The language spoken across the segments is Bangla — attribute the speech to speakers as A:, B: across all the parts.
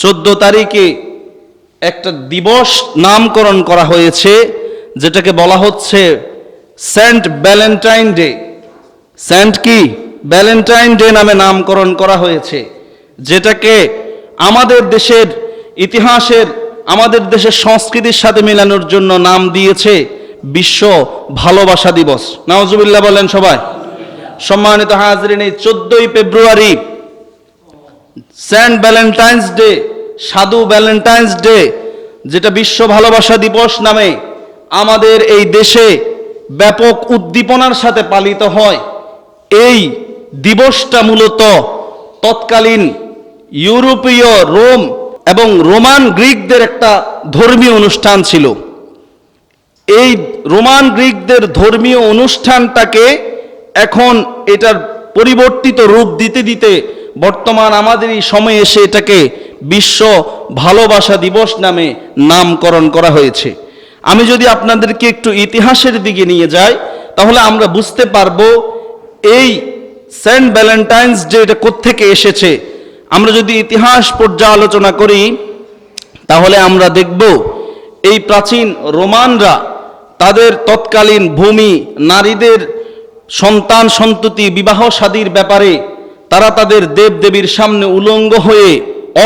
A: 14 তারিখে একটা দিবস নামকরণ করা হয়েছে, যেটাকে বলা হচ্ছে সেন্ট ভ্যালেন্টাইন ডে। সেন্ট কি? ভ্যালেন্টাইন ডে নামে নামকরণ করা হয়েছে, যেটাকে আমাদের দেশের ইতিহাসের, আমাদের দেশের সংস্কৃতির সাথে মেলানোর জন্য নাম দিয়েছে বিশ্ব ভালোবাসা দিবস। নাউজুবিল্লাহ বলেন সবাই। সম্মানিত হাজরিন, এই 14ই ফেব্রুয়ারি সেন্ট ভ্যালেন্টাইন্স ডে, সাধু ভ্যালেন্টাইন্স ডে, যেটা বিশ্ব ভালোবাসা দিবস নামে আমাদের এই দেশে ব্যাপক উদ্দীপনার সাথে পালিত হয়। এই দিবসটা মূলত তৎকালীন ইউরোপীয় রোম এবং রোমান গ্রিকদের একটা ধর্মীয় অনুষ্ঠান ছিল। এই রোমান গ্রিকদের ধর্মীয় অনুষ্ঠানটাকে এখন এটার পরিবর্তিত রূপ দিতে দিতে বর্তমান আমাদের এই সময়ে এসে এটাকে বিশ্ব ভালোবাসা দিবস নামে নামকরণ করা হয়েছে। আমি যদি আপনাদেরকে একটু ইতিহাসের দিকে নিয়ে যাই, তাহলে আমরা বুঝতে পারবো এই সেন্ট ভ্যালেন্টাইন্স ডে এটা কোত্থেকে এসেছে। আমরা যদি ইতিহাস পর্যালোচনা করি, তাহলে আমরা দেখব এই প্রাচীন রোমানরা তাদের তৎকালীন ভূমি, নারীদের সন্তান সন্ততি, বিবাহ শাদীর ব্যাপারে তারা তাদের দেবদেবীর সামনে উলঙ্গ হয়ে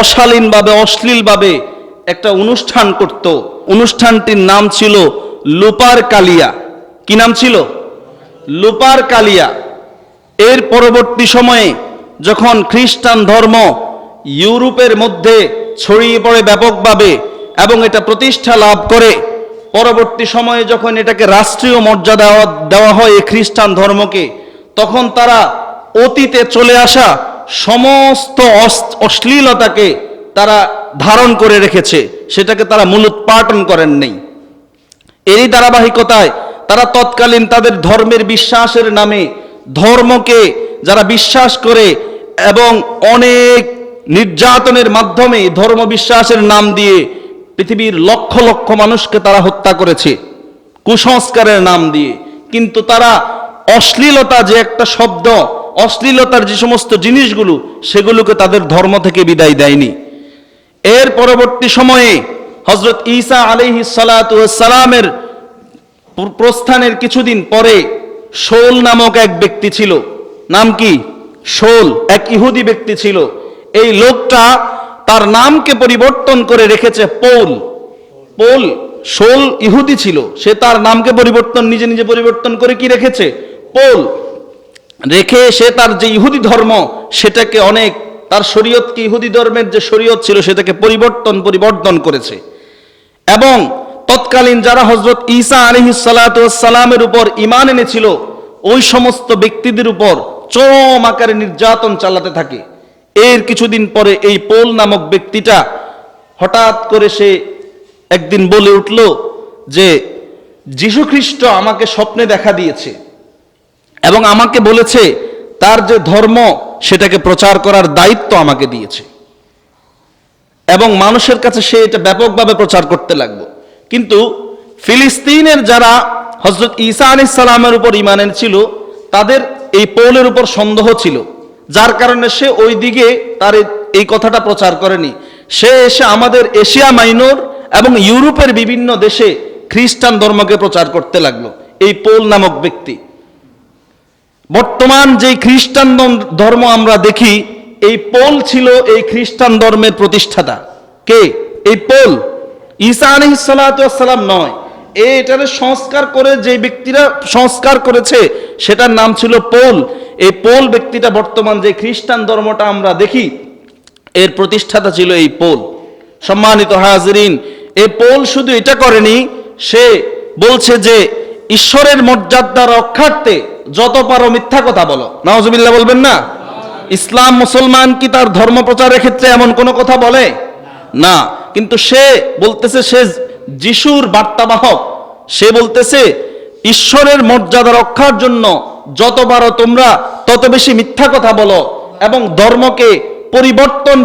A: অশালীনভাবে, অশ্লীলভাবে একটা অনুষ্ঠান করত। অনুষ্ঠানটির নাম ছিল লুপার কালিয়া। কি নাম ছিল? লুপার কালিয়া। এর পরবর্তী সময়ে যখন খ্রিস্টান ধর্ম ইউরোপের মধ্যে ছড়িয়ে পড়ে ব্যাপকভাবে এবং এটা প্রতিষ্ঠা লাভ করে, পরবর্তী সময়ে যখন এটাকে রাষ্ট্রীয় মর্যাদা দেওয়া হয় এই খ্রিস্টান ধর্মকে, তখন তারা অতীতে চলে আসা সমস্ত অশ্লীলতাকে তারা ধারণ করে রেখেছে, সেটাকে তারা মূলোৎপাটন করেন নাই। এরই ধারাবাহিকতায় তারা তৎকালীন তাদের ধর্মের বিশ্বাসের নামে, ধর্মকে যারা বিশ্বাস করে এবং অনেক নির্যাতনের মাধ্যমে ধর্ম বিশ্বাসের নাম দিয়ে পৃথিবীর লক্ষ লক্ষ মানুষকে তারা হত্যা করেছে কুসংস্কারের নাম দিয়ে। কিন্তু তারা অশ্লীলতা যে একটা শব্দ, অশ্লীলতার যে সমস্ত জিনিসগুলো, সেগুলোকে তাদের ধর্ম থেকে বিদায় দেয়নি। এর পরবর্তী সময়ে হযরত ঈসা আলাইহিস সালাতু ওয়াস সালামের প্রস্থানের কিছুদিন পরে শৌল নামক এক ব্যক্তি ছিল। নাম কি? শৌল, এক ইহুদি ব্যক্তি ছিল। এই লোকটা তার নামকে পরিবর্তন করে রেখেছে পৌল। পৌল, শৌল ইহুদি ছিল, সে তার নামকে নিজে নিজে পরিবর্তন করে কি রেখেছে? পৌল রেখে সে তার যে ইহুদি ধর্ম, সেটাকে অনেক, তার শরীয়তকে, ইহুদি ধর্মের যে শরীয়ত ছিল সেটাকে পরিবর্তন করেছে। এবং তৎকালীন যারা হযরত ঈসা আলাইহিস সালাতু ওয়াস সালামের উপর ঈমান এনেছিল, ওই সমস্ত ব্যক্তিদের উপর চরম আকারে নির্যাতন চালাতে থাকে। এর কিছুদিন পরে এই পৌল নামক ব্যক্তিটা হঠাৎ করে সে একদিন বলে উঠল যে যীশু খ্রিস্ট আমাকে স্বপ্নে দেখা দিয়েছে এবং আমাকে বলেছে তার যে ধর্ম সেটাকে প্রচার করার দায়িত্ব আমাকে দিয়েছে, এবং মানুষের কাছে সে এটা ব্যাপকভাবে প্রচার করতে লাগলো। কিন্তু ফিলিস্তিনের যারা হযরত ঈসা আলাইহিস সালামের উপর ঈমান এনেছিল, তাদের এই পৌলের উপর সন্দেহ ছিল, যার কারণে সে ওই দিকে তার এই কথাটা প্রচার করেনি। সে এসে আমাদের এশিয়া মাইনর এবং ইউরোপের বিভিন্ন দেশে খ্রিস্টান ধর্মকে প্রচার করতে লাগলো এই পৌল নামক ব্যক্তি। বর্তমান যে খ্রিস্টান ধর্ম আমরা দেখি, এই পৌল ছিল এই খ্রিস্টান ধর্মের প্রতিষ্ঠাতা। কে? এই পৌল। ঈসা আলাইহিস সালাতু ওয়াস সালাম নয়। এটারে সংস্কার করে যে ব্যক্তিরা সংস্কার করেছে, সেটার নাম ছিল পৌল। এই পৌল ব্যক্তিটা বর্তমান যে খ্রিস্টান ধর্মটা আমরা দেখি, এর প্রতিষ্ঠাতা ছিল এই পৌল। সম্মানিত হাজিরিন, এই পৌল শুধু এটা করেনি, সে বলছে যে ঈশ্বরের মর্যাদা রক্ষার্থে যত পারো মিথ্যা কথা বলো। নাউজুবিল্লাহ বলবেন না? ইসলাম মুসলমান কি তার ধর্ম প্রচারের ক্ষেত্রে এমন কোনো কথা বলে না? কিন্তু সে বলতেছে সে যিশুর বার্তাবাহক। সে বলতেছে ঈশ্বরের মর্যাদা রক্ষার জন্য যত পারো তোমরা তত বেশি মিথ্যা কথা বলো এবং ধর্মকে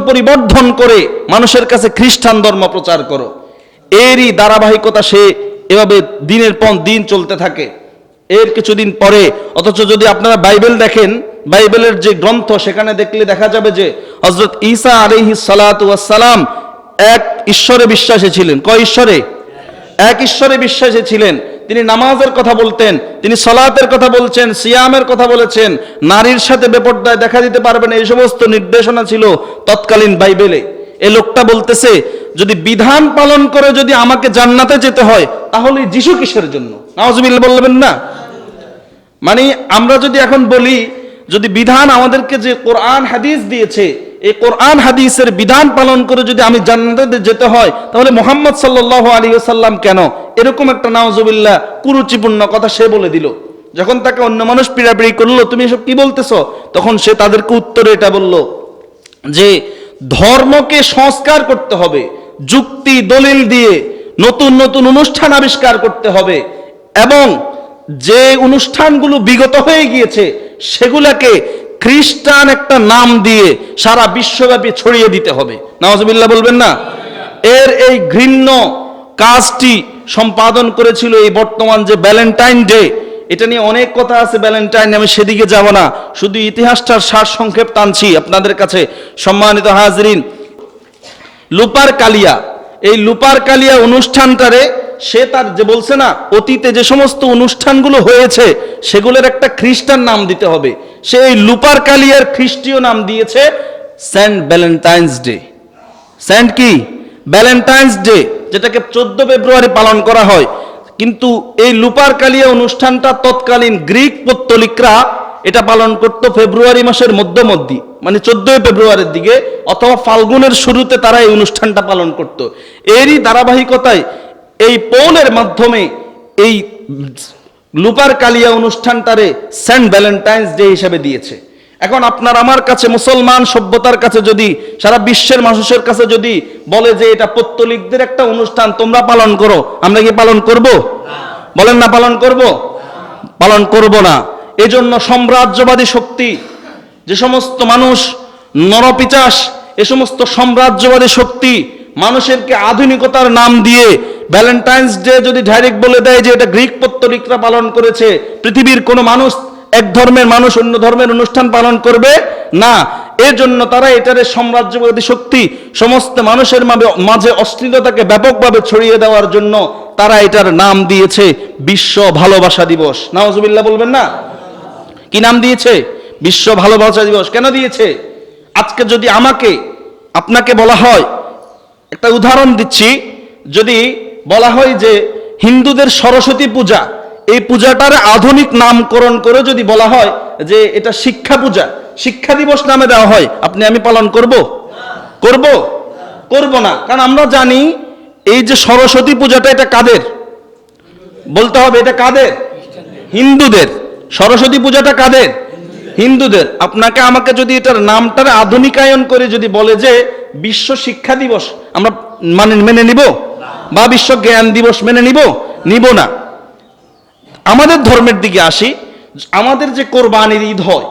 A: পরিবর্ধন করে মানুষের কাছে খ্রিস্টান ধর্ম প্রচার করো। এরই ধারাবাহিকতা সে এভাবে দিনের পর দিন চলতে থাকে। এর কিছুদিন পরে, অথচ যদি আপনারা বাইবেল দেখেন, বাইবেলের যে গ্রন্থ, সেখানে দেখলে দেখা যাবে যে হযরত ঈসা আলাইহিস সালাতু ওয়াস সালাম এক ঈশ্বরে বিশ্বাসী ছিলেন। কয় ঈশ্বরে? এক ঈশ্বরে বিশ্বাসী ছিলেন। তিনি নামাজের কথা বলতেন, তিনি সালাতের কথা বলছেন, সিয়ামের কথা বলেছেন, নারীর সাথে বেপরদায় দেখা দিতে পারবেন, এই সমস্ত নির্দেশনা ছিল তৎকালীন বাইবেলে। এই লোকটা বলতেছে যদি বিধান পালন করে যদি আমাকে জান্নাতে যেতে হয় তাহলে যিশু কিসের জন্য? নাউজুবিল্লাহ বলবেন না? মানে আমরা যদি এখন বলি যদি বিধান আমাদেরকে যে কোরআন হাদিস দিয়েছে এই কোরআন হাদিসের বিধান পালন করে যদি আমি জান্নাতে যেতে হয় তাহলে মুহাম্মদ সাল্লাল্লাহু আলাইহি ওয়াসাল্লাম কেন? এরকম একটা নাউজুবিল্লাহ কুরুচিপূর্ণ কথা সে বলে দিল। যখন তাকে অন্য মানুষ পিড়াপিড়ি করলো তুমি এসব কি বলতেছো, তখন সে তাদেরকে উত্তরে এটা বলল যে ধর্মকে সংস্কার করতে হবে, যুক্তি দলিল দিয়ে নতুন নতুন অনুষ্ঠান আবিষ্কার করতে হবে এবং যে অনুষ্ঠানগুলো বিগত হয়ে গিয়েছে সেগুলাকে খ্রিস্টান একটা নাম দিয়ে সারা বিশ্বব্যাপী ছড়িয়ে দিতে হবে। নাউজুবিল্লাহ বলবেন না? এর এই ঘৃণ্য কাজটি সম্পাদন করেছিল এই বর্তমান যে ভ্যালেন্টাইন ডে। এটা নিয়ে অনেক কথা আছে ভ্যালেন্টাইন, আমি সেদিকে যাব না, শুধু ইতিহাসটার সার সংক্ষেপ টানছি আপনাদের কাছে। সম্মানিত হাজরিন, লুপার কালিয়া, এই লুপার কালিয়া অনুষ্ঠানটারে সে তার যে বলছে না অতীতে যে সমস্ত অনুষ্ঠানগুলো হয়েছে সেগুলোর একটা খ্রিস্টান নাম দিতে হবে। সে এই লুপার কালিয়ার খ্রিস্টীয় নাম দিয়েছে সেন্ট ভ্যালেন্টাইন্স ডে। সেন্ট কি? ভ্যালেন্টাইন্স ডে, যেটাকে 14 ফেব্রুয়ারি পালন করা হয়। কিন্তু এই লুপার কালিয়া অনুষ্ঠানটা তৎকালীন গ্রিক পত্তলিকরা এটা পালন করত ফেব্রুয়ারি মাসের মধ্যমধ্যি, মানে 14 ফেব্রুয়ারির দিকে অথবা ফাল্গুনের শুরুতে তারা এই অনুষ্ঠানটা পালন করত। এরই ধারাবাহিকতায় এই পৌলের মাধ্যমে এই লুপার কালিয়া অনুষ্ঠানটারে সেন্ট ভ্যালেন্টাইন্স ডে হিসেবে দিয়েছে। এখন আপনার আমার কাছে মুসলমান সভ্যতার কাছে যদি সারা বিশ্বের মানুষের কাছে যদি বলে যে এটা পত্তলিকদের একটা অনুষ্ঠান তোমরা পালন করো, আমরা কি পালন করব? বলেন না পালন করব? পালন করব না। এজন্য সাম্রাজ্যবাদী শক্তি, যে সমস্ত মানুষ নরপিচাস, এ সমস্ত সাম্রাজ্যবাদী শক্তি মানুষেরকে আধুনিকতার নাম দিয়ে ভ্যালেন্টাইন্স ডে যদি ডাইরেক্ট বলে দেয় যে এটা গ্রিক পত্তলিকরা পালন করেছে, পৃথিবীর কোনো মানুষ, এক ধর্মের মানুষ অন্য ধর্মের অনুষ্ঠান পালন করবে না। এর জন্য তারা এটারে সাম্রাজ্যবাদী শক্তি সমস্ত মানুষের মাঝে অশ্লীলতাকে ব্যাপকভাবে ছড়িয়ে দেওয়ার জন্য তারা এটার নাম দিয়েছে বিশ্ব ভালোবাসা দিবস। নাউজুবিল্লাহ বলবেন না? কি নাম দিয়েছে? বিশ্ব ভালোবাসা দিবস। কেন দিয়েছে? আজকে যদি আমাকে আপনাকে বলা হয়, একটা উদাহরণ দিচ্ছি, যদি বলা হয় যে হিন্দুদের সরস্বতী পূজা, এই পূজাটার আধুনিক নামকরণ করে যদি বলা হয় যে এটা শিক্ষা পূজা, শিক্ষা দিবস নামে দেওয়া হয়, আপনি আমি পালন করব? করব? করব না। কারণ আমরা জানি এই যে সরস্বতী পূজাটা এটা কাদের? বলতে হবে এটা কাদের? হিন্দুদের। সরস্বতী পূজাটা কাদের? হিন্দুদের। আপনাকে আমাকে যদি এটার নামটার আধুনিকায়ন করে যদি বলে যে বিশ্ব শিক্ষা দিবস, আমরা মেনে নিব? বা বিশ্ব জ্ঞান দিবস মেনে নিব? নিব না। আমাদের ধর্মের দিকে আসি, আমাদের যে কোরবানির ঈদ হয়,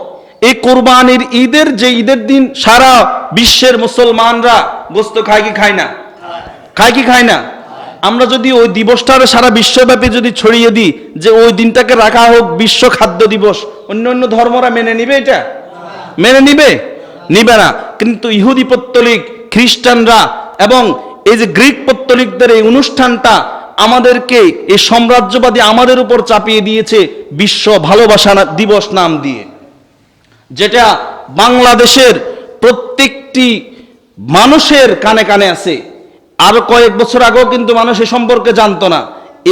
A: এই কোরবানির ঈদের যে ঈদের দিন সারা বিশ্বের মুসলমানরা গোশত খায় কি খায় না? খায় কি খায় না? আমরা যদি ওই দিবসটারে সারা বিশ্বব্যাপী যদি ছড়িয়ে দিই যে ওই দিনটাকে রাখা হোক বিশ্ব খাদ্য দিবস, অন্য অন্য ধর্মরা মেনে নিবে? এটা মেনে নিবে? নিবে না। কিন্তু ইহুদি পত্তলিক, খ্রিস্টানরা এবং এই যে গ্রিক পত্তলিকদের এই অনুষ্ঠানটা আমাদেরকে এই সাম্রাজ্যবাদী আমাদের উপর চাপিয়ে দিয়েছে বিশ্ব ভালোবাসা দিবস নাম দিয়ে, যেটা বাংলাদেশের প্রত্যেকটি মানুষের কানে কানে আছে। আরো কয়েক বছর আগেও কিন্তু মানুষ এ সম্পর্কে জানতো না।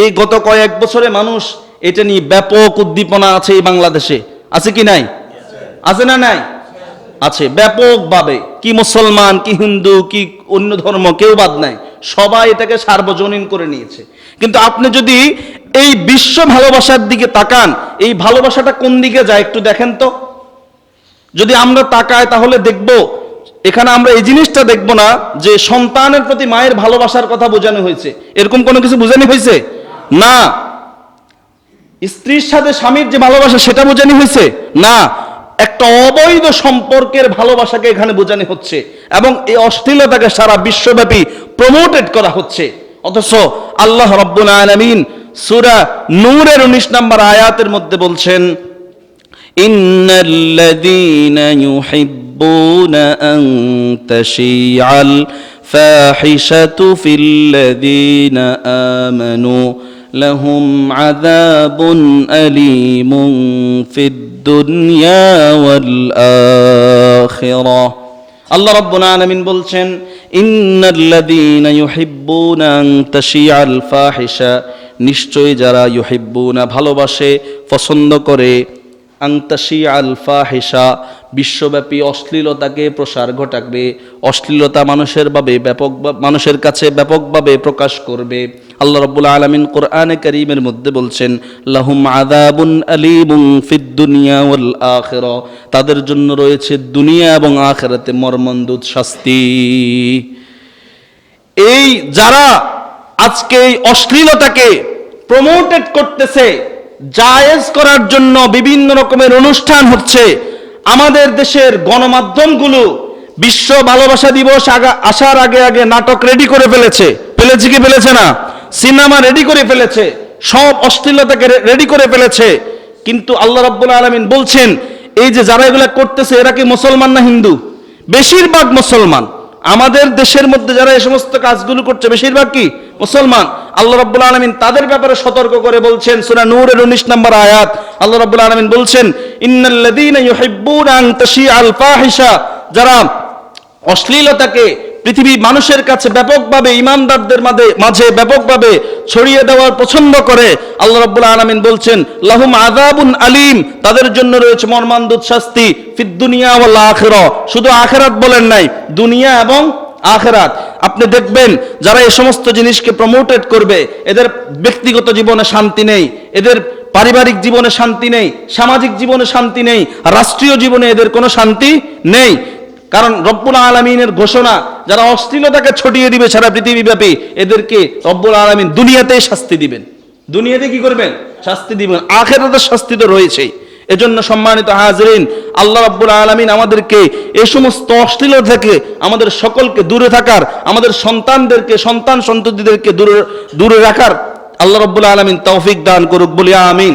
A: এই গত কয়েক বছরে মানুষ এটা নিয়ে ব্যাপক উদ্দীপনা আছে এই বাংলাদেশে। আছে কি নাই? আছে না নাই? আছে ব্যাপকভাবে। কি মুসলমান, কি হিন্দু, কি অন্য ধর্ম, কেউ বাদ নাই, সবাই এটাকে সার্বজনীন করে নিয়েছে। কিন্তু আপনি যদি এই বিশ্ব ভালোবাসার দিকে তাকান, এই ভালোবাসাটা কোন দিকে যায় একটু দেখেন তো। যদি আমরা তাকাই তাহলে দেখব এখানে আমরা এই জিনিসটা দেখব না যে সন্তানের প্রতি মায়ের ভালোবাসার কথা বোঝানো হয়েছে, এরকম কোনো কিছু বোঝানো হয়েছে না। স্ত্রীর সাথে স্বামীর যে ভালোবাসা সেটা বোঝানো হয়েছে না। একটা অবৈধ সম্পর্কের ভালোবাসাকে এখানে বোঝানো হচ্ছে এবং এই অশ্লীলতাকে সারা বিশ্বব্যাপী প্রমোটেড করা হচ্ছে। অথচ আল্লাহ রাব্বুল আলামিন সূরা নূরের 19 নম্বর আয়াতের মধ্যে বলছেন, ইন্নাল্লাযীনা ইউহিব্বুনা আন তাশিআল ফাহিশাতু ফিল্লাযীনা আমানু লাহুম আযাবুন আলীমুন ফিদ দুনিয়া ওয়াল আখিরাহ। আল্লাহ রাব্বুল আলামিন বলছেন, ইন্নাল্লাযীনা ইউহিব্বুনা আন তাশিআল ফাহিশা, নিশ্চয়ই যারা ইউহিব্বুনা ভালোবাসে, পছন্দ করে, আন তাশিআল ফাহিশা বিশ্বব্যাপী অশ্লীলতাকে প্রসার ঘটাবে, অশ্লীলতা মানুষের কাছে ব্যাপকভাবে প্রকাশ করবে। আল্লাহ রাব্বুল আলামিন কোরআনে কারীমের মধ্যে বলছেন, লাহুম আযাবুন আলীমুন ফিদ দুনিয়া ওয়াল আখিরাহ, তাদের জন্য রয়েছে দুনিয়া এবং আখিরাতে মর্মন্তুদ শাস্তি। এই যারা আজকে এই অশ্লীলতাকে প্রমোটেড করতেছে, জায়েজ করার জন্য বিভিন্ন রকমের অনুষ্ঠান হচ্ছে, আমাদের দেশের গণমাধ্যমগুলো বিশ্ব ভালোবাসা দিবস আসার আগে আগে নাটক রেডি করে ফেলেছে কি ফেলেছে না? সিনেমা রেডি করে ফেলেছে, সব অশ্লীলতাকে রেডি করে ফেলেছে। কিন্তু আল্লাহ রাব্বুল আলামিন বলছেন, এই যে যারা এগুলা করতেছে এরা কি মুসলমান না হিন্দু? বেশিরভাগ মুসলমান। আমাদের দেশের মধ্যে যারা এই সমস্ত কাজগুলো করছে বেশিরভাগ কি মুসলমান। আল্লাহ রাব্বুল আলামিন তাদের ব্যাপারে সতর্ক করে বলছেন, সূরা নূরের 19 নম্বর আয়াত, আল্লাহ রাব্বুল আলামিন বলছেন, ইন্নাল্লাযীনা ইউহিব্বুনা আন তাশিআল ফাহিশা, যারা অশ্লীলতাকে পৃথিবী মানুষের কাছে ব্যাপকভাবে, ইমানদারদের মাঝে ব্যাপকভাবে ছড়িয়ে দেওয়ার পছন্দ করে, আল্লাহ রাব্বুল আলামিন বলছেন, লাহুম আযাবুন আলীম, তাদের জন্য রয়েছে মর্মান্তুদ শাস্তি, ফিদ দুনিয়া ওয়াল আখিরাহ, শুধু আখিরাত বলেন নাই, দুনিয়া এবং আখিরাত। আপনি দেখবেন যারা এই সমস্ত জিনিসকে প্রমোটেড করবে, এদের ব্যক্তিগত জীবনে শান্তি নেই, এদের পারিবারিক জীবনে শান্তি নেই, সামাজিক জীবনে শান্তি নেই, রাষ্ট্রীয় জীবনে এদের কোনো শান্তি নেই। কারণ রব্বুল আলামিনের ঘোষণা, যারা অশ্লীলতাকে ছড়িয়ে দিবে সারা পৃথিবীব্যাপী, এদেরকে রব্বুল আলামিন দুনিয়াতেই শাস্তি দিবেন। দুনিয়াতে কি করবেন? শাস্তি দিবেন। আখিরাতের শাস্তি তো রয়েছেই। এজন্য সম্মানিত হাজরিন, আল্লাহ রাব্বুল আলামিন আমাদেরকে এই সমস্ত অশ্লীলতা থেকে আমাদের সকলকে দূরে থাকার, আমাদের সন্তানদেরকে, সন্তান সন্ততিদেরকে দূরে রাখার আল্লাহ রাব্বুল আলামিন তৌফিক দান করুক, বলি আমিন।